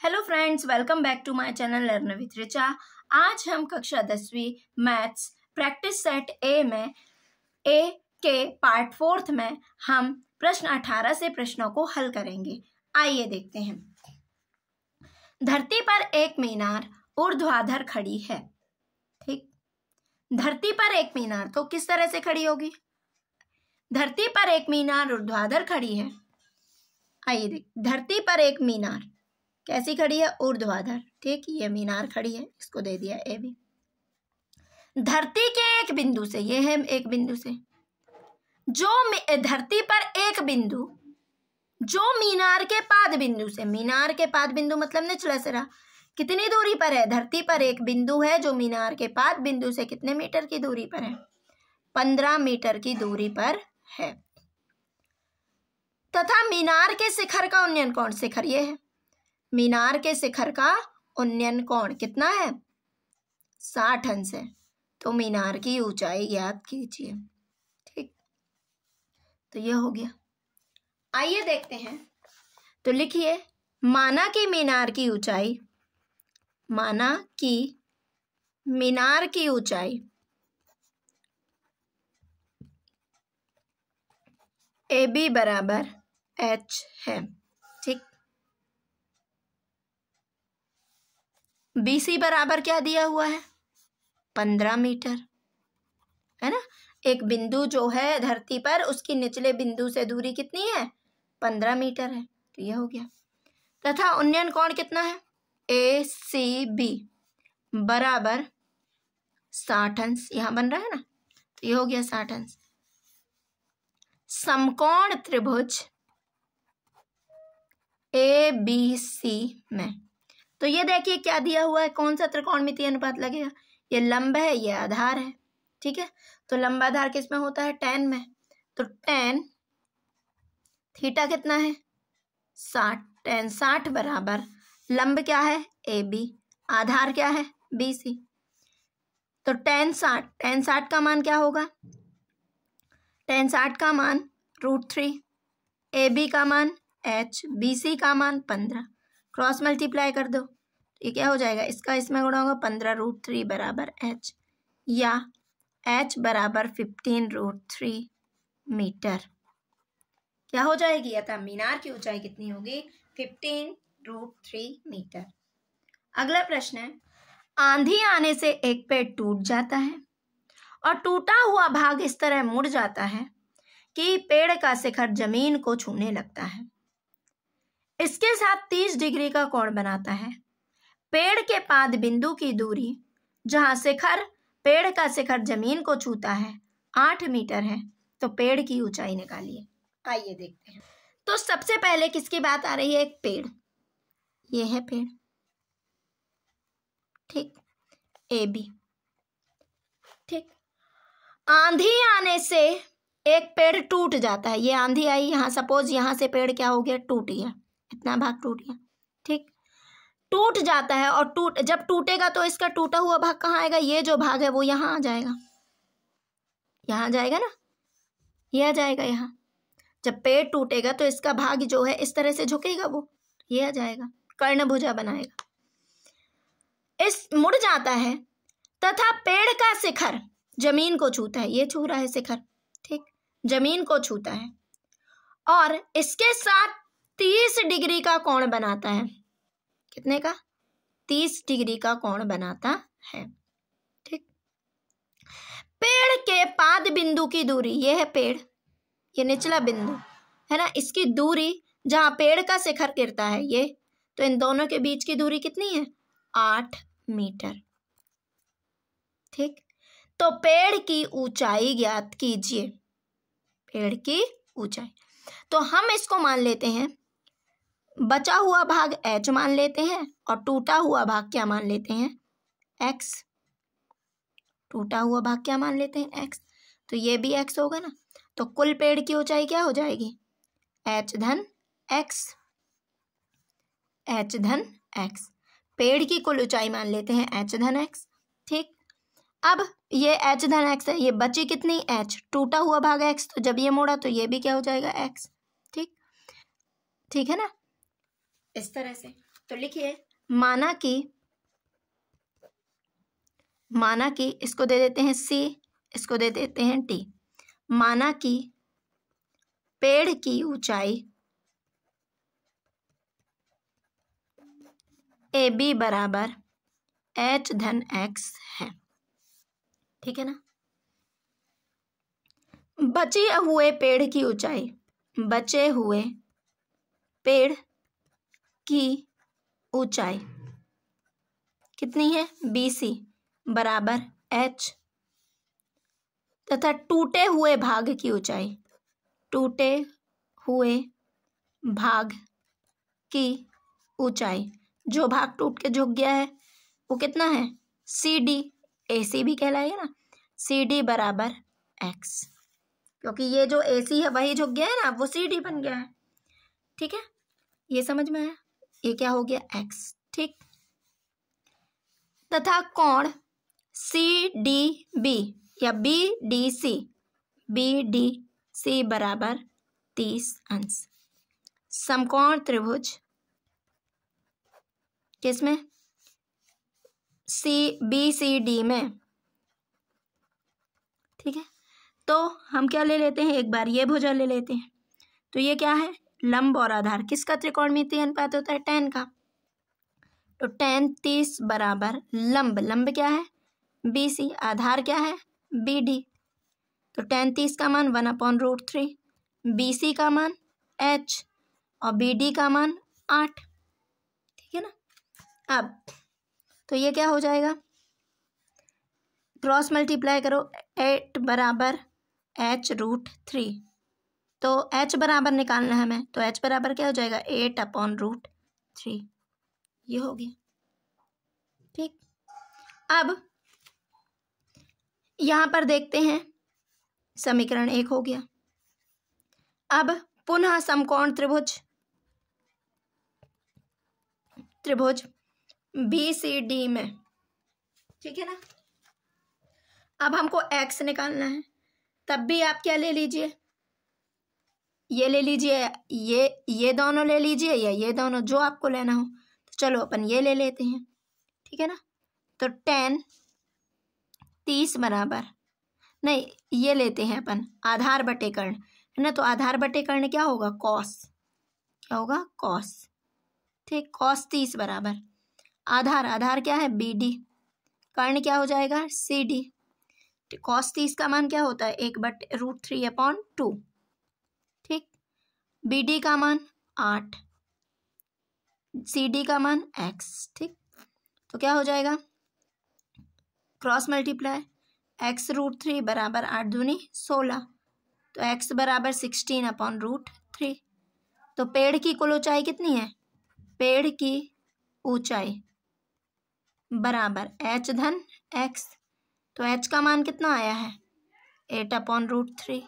Hello friends, welcome back to my channel learn with Richa. आज हम कक्षा 10वीं मैथ्स प्रैक्टिस सेट ए में ए के पार्ट 4 में हम प्रश्न 18 से प्रश्नों को हल करेंगे। आइए देखते हैं। धरती पर एक मीनार ऊर्ध्वाधर खड़ी है। ठीक, धरती पर एक मीनार तो किस तरह से खड़ी होगी? धरती पर एक मीनार ऊर्ध्वाधर खड़ी है। आइए देख, धरती पर एक मीनार कैसी खड़ी है? ऊर्ध्वाधर। ठीक, ये मीनार खड़ी है, इसको दे दिया ए बी। धरती के एक बिंदु से, ये है एक बिंदु से, जो धरती पर एक बिंदु जो मीनार के पाद बिंदु से, मीनार के पाद बिंदु मतलब निचला सिरा, कितनी दूरी पर है? धरती पर एक बिंदु है जो मीनार के पाद बिंदु से कितने मीटर की दूरी पर है? 15 मीटर की दूरी पर है। तथा मीनार के शिखर का उन्नयन कोण, शिखर ये है, मीनार के शिखर का उन्नयन कोण कितना है? 60 अंश है। तो मीनार की ऊंचाई ज्ञात कीजिए। ठीक, तो ये हो गया। आइए देखते हैं। तो लिखिए, माना कि मीनार की ऊंचाई, माना कि मीनार की ऊंचाई ए बी बराबर एच है। ठीक, BC बराबर क्या दिया हुआ है? 15 मीटर, है ना। एक बिंदु जो है धरती पर, उसकी निचले बिंदु से दूरी कितनी है? 15 मीटर है। तो ये हो गया। तथा उन्नयन कोण कितना है? ACB बराबर 60 अंश, यहां बन रहा है ना, तो ये हो गया 60 अंश। समकोण त्रिभुज ABC में, तो ये देखिए क्या दिया हुआ है, कौन सा त्रिकोणमितीय अनुपात लगेगा? ये लंब है, ये आधार है। ठीक है, तो लंब आधार किस में होता है? tan में। तो tan थीटा कितना है? 60। tan 60 बराबर लंब क्या है? AB, आधार क्या है? BC। तो tan 60 का मान क्या होगा? tan 60 का मान √3, AB का मान H, BC का मान 15। क्रॉस मल्टीप्लाई कर दो, ये क्या हो जाएगा? इसका इसमें गुणा होगा, 15√3 बराबर H, या H बराबर 15√3 मीटर। क्या हो जाएगी? अतः मीनार की ऊंचाई कितनी होगी? 15√3 मीटर। अगला प्रश्न है, आंधी आने से एक पेड़ टूट जाता है और टूटा हुआ भाग इस तरह मुड़ जाता है कि पेड़ का शिखर जमीन को छूने लगता है। इसके साथ 30 डिग्री का कोण बनाता है। पेड़ के पाद बिंदु की दूरी जहां शिखर, पेड़ का शिखर जमीन को छूता है, 8 मीटर है। तो पेड़ की ऊंचाई निकालिए। आइए देखते हैं। तो सबसे पहले किसकी बात आ रही है? एक पेड़, ये है पेड़। ठीक, AB। ठीक, आंधी आने से एक पेड़ टूट जाता है। ये आंधी आई, यहां सपोज यहां से पेड़ क्या हो गया? टूट गया, इतना भाग टूट गया। ठीक, टूट जाता है, और जब टूटेगा तो इसका टूटा हुआ भाग कहाँ आएगा? ये जो भाग है वो यहाँ आ जाएगा, यहाँ आ जाएगा ना, ये आ जाएगा यहाँ। जब पेड़ टूटेगा तो इसका भाग जो है इस तरह से झुकेगा, वो ये आ जाएगा, कर्णभुजा बनाएगा। इस मुड़ जाता है तथा पेड़ का शिखर जमीन को छूता है, ये छू रहा है शिखर। ठीक, जमीन को छूता है और इसके साथ 30 डिग्री का कोण बनाता है। कितने का? 30 डिग्री का कोण बनाता है। ठीक, पेड़ के पाद बिंदु की दूरी, ये है पेड़, ये निचला बिंदु है ना, इसकी दूरी जहां पेड़ का शिखर गिरता है ये, तो इन दोनों के बीच की दूरी कितनी है? 8 मीटर। ठीक, तो पेड़ की ऊंचाई ज्ञात कीजिए। पेड़ की ऊंचाई, तो हम इसको मान लेते हैं, बचा हुआ भाग H मान लेते हैं और टूटा हुआ भाग क्या मान लेते हैं? X। टूटा हुआ भाग क्या मान लेते हैं? X। तो ये भी X होगा ना, तो कुल पेड़ की ऊंचाई क्या हो जाएगी? H धन X, H धन X। पेड़ की कुल ऊंचाई मान लेते हैं H धन X। ठीक, अब ये H धन X है, ये बची कितनी? H, टूटा हुआ भाग X, तो जब ये मोड़ा तो ये भी क्या हो जाएगा? X। ठीक, ठीक है ना, इस तरह से। तो लिखिए माना कि इसको दे देते हैं C, इसको दे देते हैं T। माना कि पेड़ की ऊंचाई AB बराबर H धन X है, ठीक है ना। बचे हुए पेड़ की ऊंचाई, बचे हुए पेड़ की ऊंचाई कितनी है, BC बराबर H, तथा टूटे हुए भाग की ऊंचाई, टूटे हुए भाग की ऊंचाई, जो भाग टूट के झुक गया है वो कितना है, CD, AC भी कहलाएगा ना, CD बराबर X, क्योंकि ये जो AC है वही झुक गया है ना, वो CD बन गया है, ठीक है। ये समझ में आया, ये क्या हो गया, X, ठीक। तथा कोण CDB या BDC बराबर 30 अंश। समकोण त्रिभुज किसमें, BCD में, ठीक है। तो हम क्या ले लेते हैं, एक बार ये भुजा ले लेते हैं। तो ये क्या है, लंब और आधार किसका त्रिकोणमितीय अनुपात होता है, tan का। तो tan 30 बराबर लंब क्या है, BC, आधार क्या है, BD। तो tan 30 का मान 1/√3, BC का मान H और BD का मान 8, ठीक है ना। अब तो ये क्या हो जाएगा, क्रॉस मल्टीप्लाई करो, 8 बराबर H√3, तो H बराबर निकालना है हमें, तो H बराबर क्या हो जाएगा, 8/√3, ये हो गया, ठीक। अब यहाँ पर देखते हैं, समीकरण 1 हो गया। अब पुनः समकोण त्रिभुज BCD में, ठीक है ना। अब हमको X निकालना है, तब भी आप क्या ले लीजिए, ये ले लीजिए, ये दोनों ले लीजिए, या ये दोनों, जो आपको लेना हो। तो चलो अपन ये ले लेते हैं, ठीक है ना। तो tan 30 बराबर, नहीं ये लेते हैं अपन आधार बटे कर्ण, है ना। तो आधार बटे कर्ण क्या होगा, कॉस, क्या होगा, कॉस, ठीक। cos 30 बराबर आधार क्या है, BD, कर्ण क्या हो जाएगा, CD। cos 30 का मान क्या होता है, 1/√3/2, ठीक। BD का मान 8, CD का मान X, ठीक। तो क्या हो जाएगा, क्रॉस मल्टीप्लाई, X√3 बराबर 8 दूनी 16, तो X बराबर 16/√3। तो पेड़ की कुल ऊंचाई कितनी है, पेड़ की ऊंचाई बराबर H धन X, तो H का मान कितना आया है, 8/√3,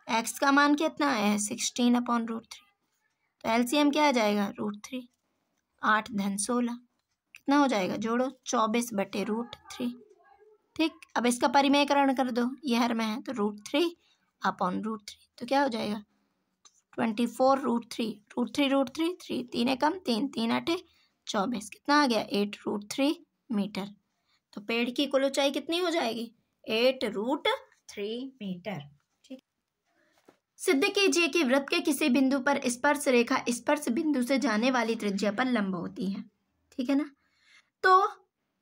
X का मान कितना आया है, 16/√3, तो LCM क्या आ जाएगा, √3, 8 धन 16, कितना हो जाएगा, जोड़ो, 24/√3, ठीक। अब इसका परिमेयकरण कर दो, ये हर में है, तो √3/√3, तो क्या हो जाएगा, 24√3, √3 3, 3 कम 3, 3 8 24, कितना आ गया, 8√3 मीटर। तो पेड़ की कुल ऊंचाई कितनी हो जाएगी, 8√3 मीटर, ठीक। सिद्ध कीजिए कि वृत्त के किसी बिंदु पर स्पर्श रेखा स्पर्श बिंदु से जाने वाली त्रिज्या पर लंब होती है, ठीक है ना। तो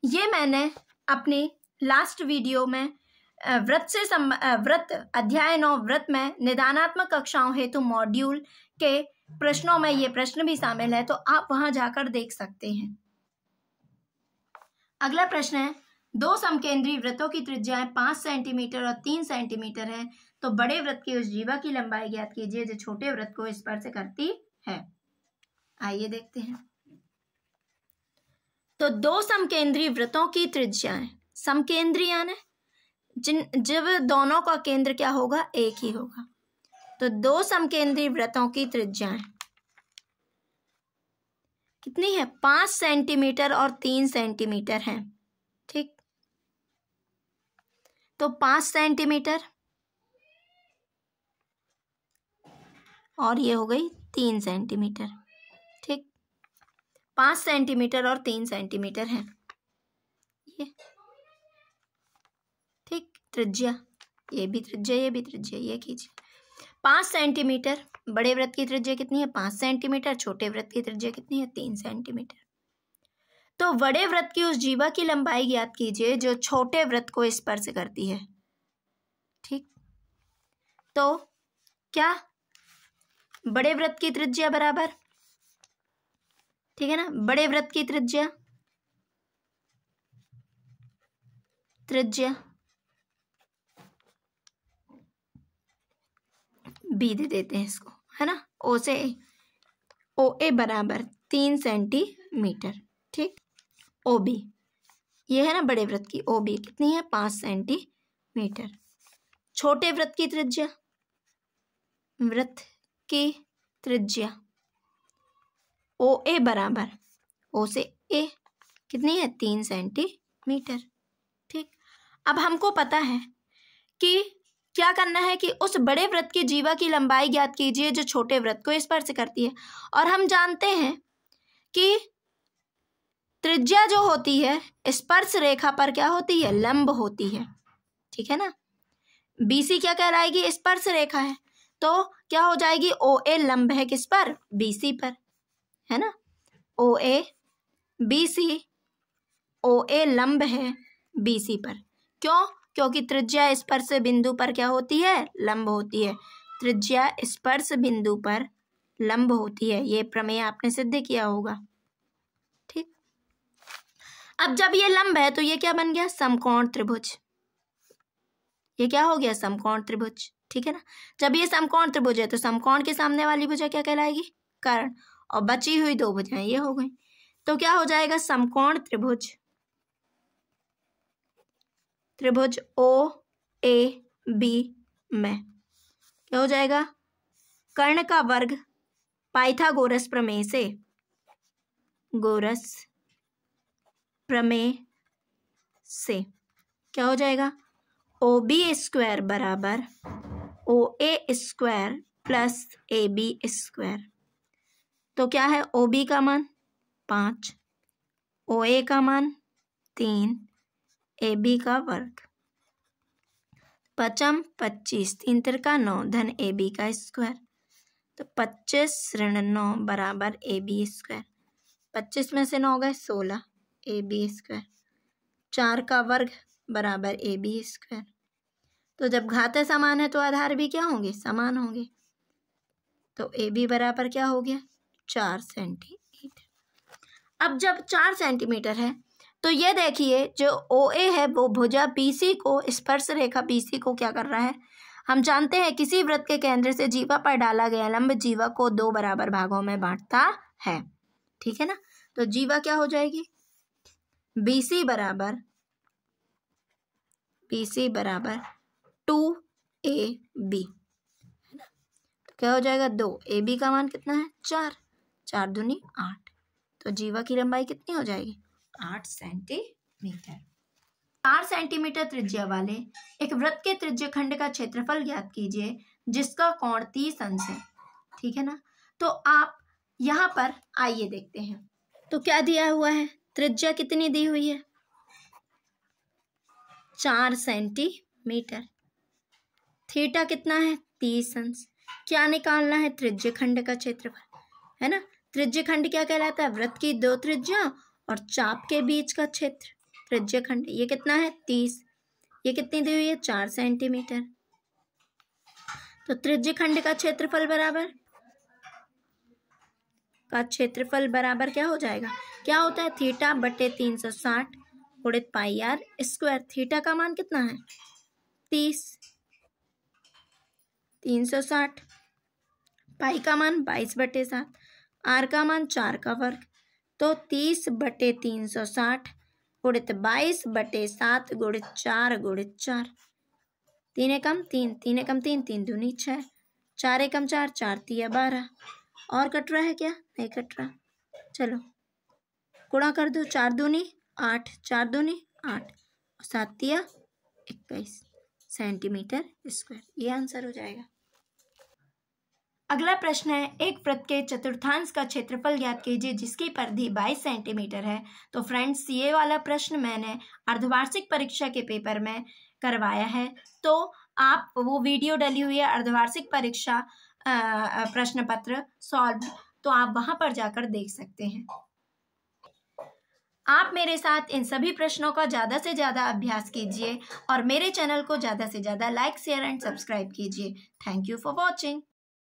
ये मैंने अपनी लास्ट वीडियो में वृत्त अध्याय 9 वृत्त में निदानात्मक कक्षाओं हेतु मॉड्यूल के प्रश्नों में ये प्रश्न भी शामिल है, तो आप वहां जाकर देख सकते हैं। अगला प्रश्न है, दो समकेंद्री वृत्तों की त्रिज्याएं 5 सेंटीमीटर और 3 सेंटीमीटर है, तो बड़े वृत्त की उस जीवा की लंबाई ज्ञात कीजिए जो छोटे वृत्त को स्पर्श करती है। आइए देखते हैं। तो दो समकेंद्री वृत्तों की त्रिज्याएं, समकेंद्री यानी जब दोनों का केंद्र क्या होगा, एक ही होगा। तो दो समकेंद्री वृत्तों की त्रिज्याएं कितनी है, 5 सेंटीमीटर और 3 सेंटीमीटर है, ठीक। तो 5 सेंटीमीटर और ये हो गई 3 सेंटीमीटर, ठीक। 5 सेंटीमीटर और 3 सेंटीमीटर है ये, ठीक। त्रिज्या, ये भी त्रिज्या, ये भी त्रिज्या, ये खींचिए। 5 सेंटीमीटर, बड़े वृत्त की त्रिज्या कितनी है 5 सेंटीमीटर, छोटे वृत्त की त्रिज्या कितनी है 3 सेंटीमीटर। तो बड़े वृत्त की उस जीवा की लंबाई ज्ञात कीजिए जो छोटे वृत्त को स्पर्श करती है, ठीक। तो क्या बड़े वृत्त की त्रिज्या बराबर, ठीक है ना, बड़े वृत्त की त्रिज्या बी दे देते हैं इसको, है ना, ओ से ओ ए बराबर 3 सेंटीमीटर, ठीक। ओ बी ये है ना बड़े वृत्त की, ओ बी कितनी है 5 सेंटीमीटर। छोटे वृत्त की त्रिज्या, वृत्त की त्रिज्या ओ ए बराबर ओ से ए कितनी है 3 सेंटीमीटर, ठीक। अब हमको पता है कि क्या करना है कि उस बड़े वृत्त की जीवा की लंबाई ज्ञात कीजिए जो छोटे वृत्त को स्पर्श करती है। और हम जानते हैं कि त्रिज्या जो होती है स्पर्श रेखा पर क्या होती है, लंब होती है, ठीक है ना। बीसी क्या कहलाएगी, स्पर्श रेखा है, तो क्या हो जाएगी, ओ ए लंब है किस पर, बीसी पर, है ना। ओ ए बीसी, ओ ए लंब है बीसी पर, क्यों, क्योंकि त्रिज्या स्पर्श बिंदु पर क्या होती है, लंब होती है। त्रिज्या स्पर्श बिंदु पर लंब होती है, ये प्रमेय आपने सिद्ध किया होगा, ठीक। अब जब ये लंब है तो ये क्या बन गया, समकोण त्रिभुज, ये क्या हो गया, समकोण त्रिभुज, ठीक है ना। जब ये समकोण त्रिभुज है तो समकोण के सामने वाली भुजा क्या कहलाएगी, कर्ण, और बची हुई 2 भुजाएं ये हो गई, तो क्या हो जाएगा, समकोण त्रिभुज, त्रिभुज ओ ए बी में क्या हो जाएगा, कर्ण का वर्ग पाइथागोरस प्रमेय से, गोरस प्रमेय से क्या हो जाएगा, ओ बी स्क्वायर बराबर O A square plus A B square. तो क्या है, ओ बी का मान 5, ओ ए का मान 3, ए बी का वर्ग, पचम 25, 3 तिरका 9 धन ए बी का स्क्वायर, तो 25 ऋण 9 बराबर ए बी स्क्वायर। 25 में से 9 गए 16, ए बी स्क्वायर, 4 का वर्ग बराबर ए बी स्क्वायर। तो जब घातें समान है तो आधार भी क्या होंगे, समान होंगे, तो ए बी बराबर क्या हो गया, 4 सेंटीमीटर। अब जब 4 सेंटीमीटर है तो ये देखिए जो ओ ए है वो भुजा बीसी को, स्पर्श रेखा बीसी को क्या कर रहा है, हम जानते हैं किसी वृत्त के केंद्र से जीवा पर डाला गया लंब जीवा को 2 बराबर भागों में बांटता है, ठीक है ना। तो जीवा क्या हो जाएगी, बीसी बराबर 2AB, है ना। तो क्या हो जाएगा, 2, ए बी का मान कितना है 4, 4 दूनी 8, तो जीवा की लंबाई कितनी हो जाएगी 8 सेंटीमीटर। 4 सेंटीमीटर त्रिज्या वाले एक वृत्त के त्रिज्यखंड का क्षेत्रफल ज्ञात कीजिए जिसका कोण 30 अंश है, ठीक है ना। तो आप यहाँ पर आइए देखते हैं, तो क्या दिया हुआ है, त्रिज्या कितनी दी हुई है 4 सेंटीमीटर, थीटा कितना है 30 अंश, क्या निकालना है, त्रिज्यखंड का क्षेत्रफल, है ना। त्रिज्यखंड क्या कहलाता है, वृत्त की 2 त्रिज्या और चाप के बीच का क्षेत्र, त्रिज्यखंड। ये कितना है 30, ये कितनी दी हुई है 4 सेंटीमीटर, तो त्रिज्यखंड का क्षेत्रफल बराबर क्या हो जाएगा, क्या होता है, थीटा बटे 360 गुणित पाई आर स्क्वायर। थीटा का मान कितना है 30, 360, पाई का मान 22/7, आर का मान 4 का वर्ग, तो 30/360 गुणित 22/7 गुणित 4 गुणित 4, 3 एकम 3, 3 एकम 3, 3 दूनी 6, 4 एकम 4, 4 तिया 12, और कट रहा है क्या, नहीं कट रहा, चलो गुणा कर दो, 4 दूनी 8, 4 दूनी 8, 7 तिया 21 सेंटीमीटर स्क्वायर, ये आंसर हो जाएगा। अगला प्रश्न है, एक वृत्त के चतुर्थांश का क्षेत्रफल ज्ञात कीजिए जिसकी परिधि 22 सेंटीमीटर है। तो फ्रेंड्स, ये वाला प्रश्न मैंने अर्धवार्षिक परीक्षा के पेपर में करवाया है, तो आप वो वीडियो डली हुई है अर्धवार्षिक परीक्षा प्रश्न पत्र सॉल्व, तो आप वहां पर जाकर देख सकते हैं। आप मेरे साथ इन सभी प्रश्नों का ज़्यादा से ज़्यादा अभ्यास कीजिए और मेरे चैनल को ज़्यादा से ज़्यादा लाइक, शेयर एंड सब्सक्राइब कीजिए। Thank you for watching.